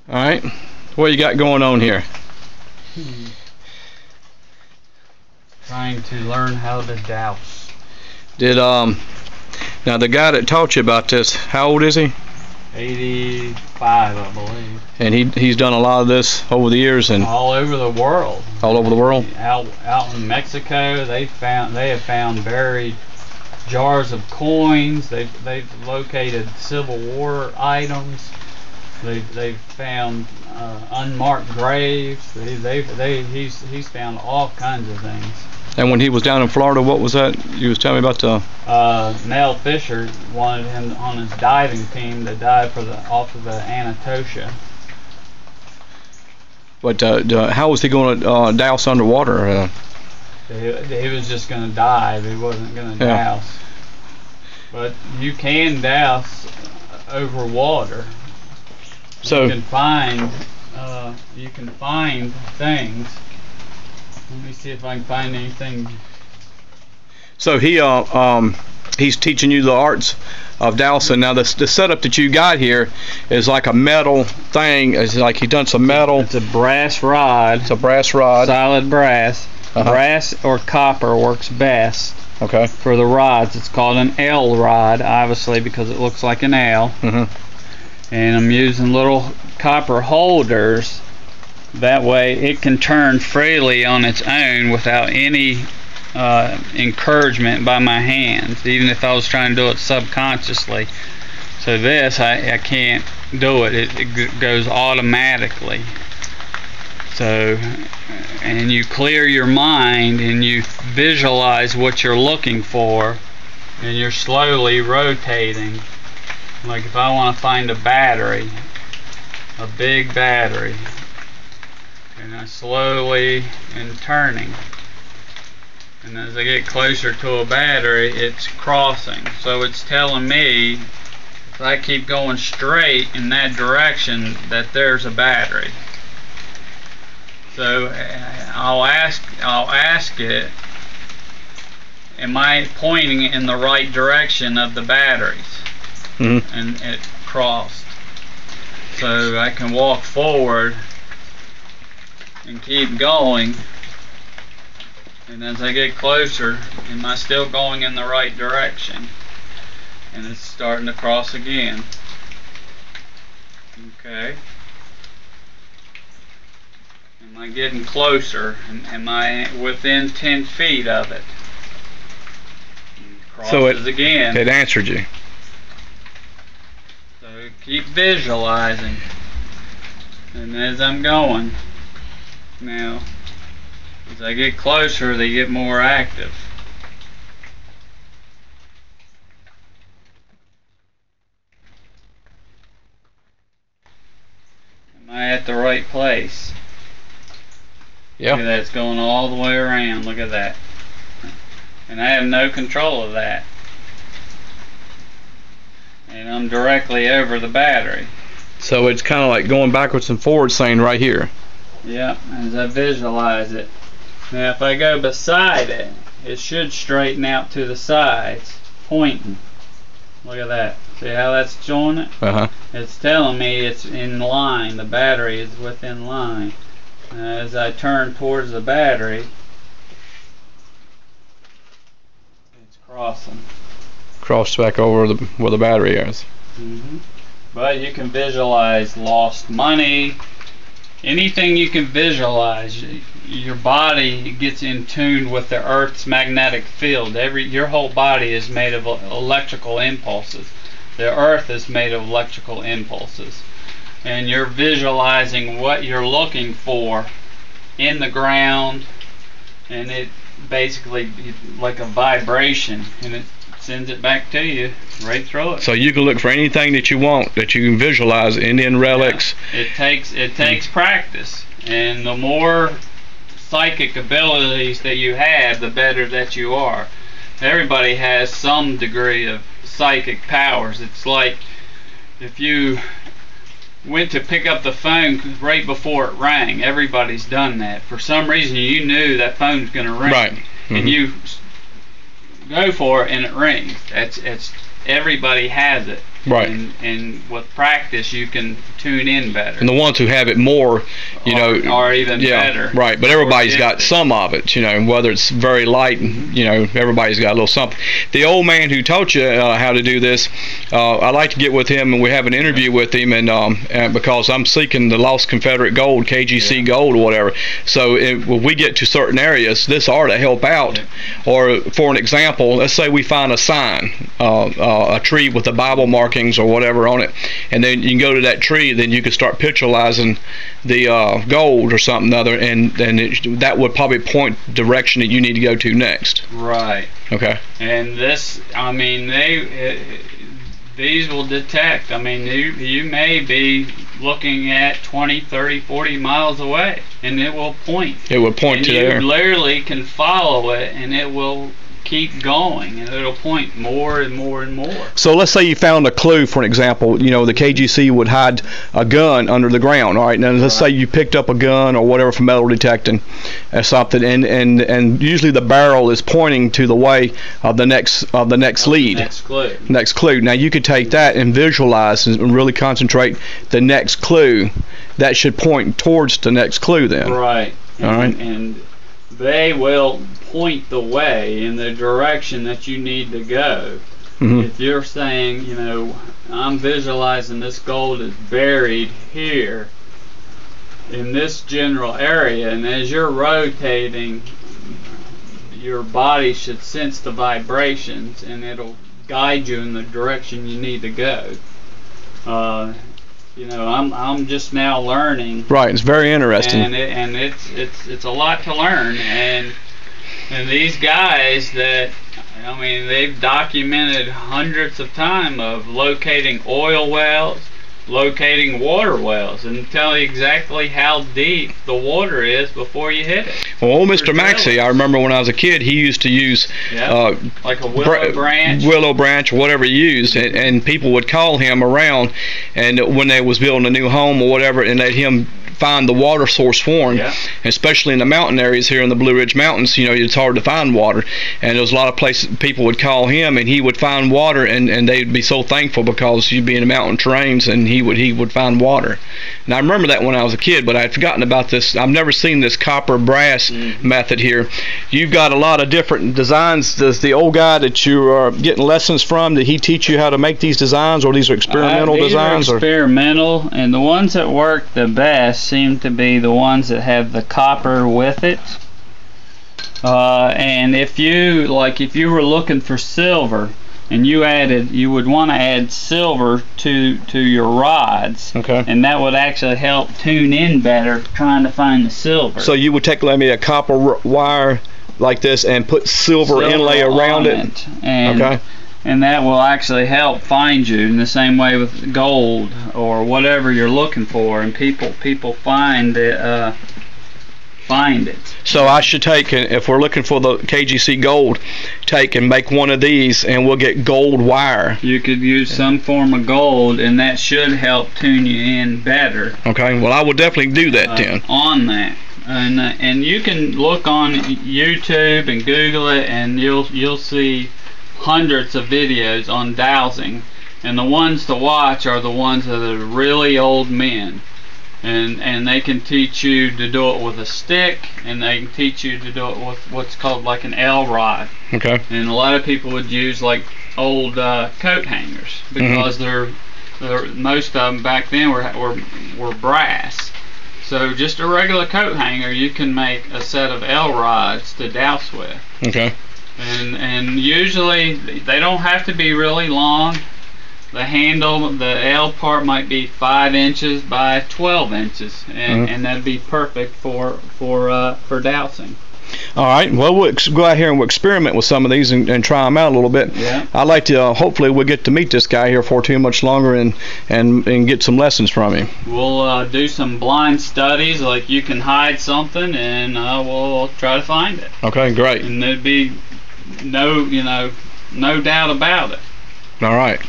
Alright, what you got going on here? Trying to learn how to douse. Did now the guy that taught you about this, how old is he? 85, I believe. And he's done a lot of this over the years and all over the world. All over the world? Out in Mexico, they have found buried jars of coins. They've located Civil War items. They've found unmarked graves. He's found all kinds of things. And when he was down in Florida, what was that? You was telling me about the Mel Fisher wanted him on his diving team to dive off of the Anatolia. But how was he going to douse underwater? He was just going to dive. He wasn't going to douse. But you can douse over water. So you can find things. Let me see if I can find anything. So he's teaching you the arts of dowsing. Now the setup that you got here is like a metal thing. It's like he done some metal. It's a brass rod. It's a brass rod. Solid brass. Brass or copper works best. Okay. For the rods, it's called an L rod, obviously, because it looks like an L. And I'm using little copper holders. That way it can turn freely on its own without any encouragement by my hands, even if I was trying to do it subconsciously. So this, I can't do it. It goes automatically. So, and you clear your mind and you visualize what you're looking for, and you're slowly rotating. Like if I want to find a battery, a big battery, and I slowly am turning, and as I get closer to a battery, it's crossing. So it's telling me if I keep going straight in that direction that there's a battery. So I'll ask it, am I pointing in the right direction of the batteries? And it crossed. So I can walk forward and keep going, and as I get closer, am I still going in the right direction? And it's starting to cross again. Okay. Am I getting closer? Am I within 10 feet of it? Crosses so it again. It answered you. So keep visualizing. And as I'm going, now, as I get closer, they get more active. Am I at the right place? Yeah. Look at that, it's going all the way around. Look at that. And I have no control of that. And I'm directly over the battery. So it's kind of like going backwards and forwards, saying right here. Yep, as I visualize it. Now if I go beside it, it should straighten out to the sides, pointing. Look at that. See how that's showing it? It's telling me it's in line. The battery is within line. As I turn towards the battery, it's crossing. Crossed back over where the battery is. But you can visualize lost money. Anything you can visualize, your body gets in tune with the Earth's magnetic field. Your whole body is made of electrical impulses. The Earth is made of electrical impulses. And you're visualizing what you're looking for in the ground, and it basically like a vibration, and it sends it back to you right through it. So you can look for anything that you want, that you can visualize, Indian relics. Yeah, it takes practice, and the more psychic abilities that you have, the better that you are. Everybody has some degree of psychic powers. It's like if you went to pick up the phone right before it rang. Everybody's done that. For some reason you knew that phone's going to ring. Right. And you go for it and it rings. It's everybody has it. Right. And with practice, you can tune in better. And the ones who have it more, you know, are even better. Right. But everybody's got some of it, you know, whether it's very light, you know, everybody's got a little something. The old man who taught you how to do this, I'd like to get with him and we have an interview with him, and because I'm seeking the lost Confederate gold, KGC gold or whatever. So if we get to certain areas, this ought to help out. Or for an example, let's say we find a sign, a tree with the Bible marking or whatever on it, and then you can go to that tree, then you can start picturizing the gold or something other, and that would probably point the direction that you need to go to next. Right. Okay. And this, I mean, these will detect. I mean, you may be looking at 20, 30, 40 miles away, and it will point. It will point to there. You literally can follow it, and it will keep going, and it'll point more and more and more. So let's say you found a clue, for an example. You know, the KGC would hide a gun under the ground, all right? Now let's say you picked up a gun or whatever for metal detecting or something, and usually the barrel is pointing to the way of the next lead. Next clue. Now you could take that and visualize and really concentrate the next clue. That should point towards the next clue then. Right. All right. And they will point the way in the direction that you need to go. If you're saying, you know, I'm visualizing this gold is buried here in this general area, and as you're rotating, your body should sense the vibrations, and it'll guide you in the direction you need to go. You know, I'm just now learning. Right, it's very interesting. And it's a lot to learn, and these guys that, I mean, they've documented hundreds of times of locating oil wells, locating water wells, and tell you exactly how deep the water is before you hit it. Well, old Mr. Maxey, I remember when I was a kid, he used to use like a willow branch, or whatever he used, and people would call him around, and when they was building a new home or whatever, and let him find the water source for them, especially in the mountain areas here in the Blue Ridge Mountains. You know, it's hard to find water, and there was a lot of places people would call him, and he would find water, and they'd be so thankful because you'd be in the mountain terrains, and he would find water. And I remember that when I was a kid, but I'd forgotten about this. I've never seen this copper brass method here. You've got a lot of different designs. Does the old guy that you are getting lessons from, did he teach you how to make these designs, or these are experimental designs? These are experimental, and the ones that work the best seem to be the ones that have the copper with it. And if you were looking for silver, and you would want to add silver to your rods, and that would actually help tune in better trying to find the silver. So you would take maybe a copper wire like this and put silver inlay around it. And that will actually help find you in the same way with gold or whatever you're looking for, and people find it. So I should take, if we're looking for the KGC gold, take and make one of these, and we'll get gold wire. You could use some form of gold, and that should help tune you in better. Okay, well I will definitely do that then. On that, and you can look on YouTube and Google it, and you'll see hundreds of videos on dowsing, and the ones to watch are the ones that are really old men. And they can teach you to do it with a stick, and they can teach you to do it with what's called like an L rod. Okay. And a lot of people would use like old coat hangers, because they're most of them back then were brass. So just a regular coat hanger, you can make a set of L rods to douse with. Okay. And usually they don't have to be really long. The handle, the L part might be 5 inches by 12 inches, and that'd be perfect for dowsing. All right. Well, we'll go out here and we'll experiment with some of these and try them out a little bit. Yeah. I'd like to. Hopefully, we'll get to meet this guy here for too much longer and get some lessons from him. We'll do some blind studies, like you can hide something, and we'll try to find it. Okay. Great. And there'd be no doubt about it. All right.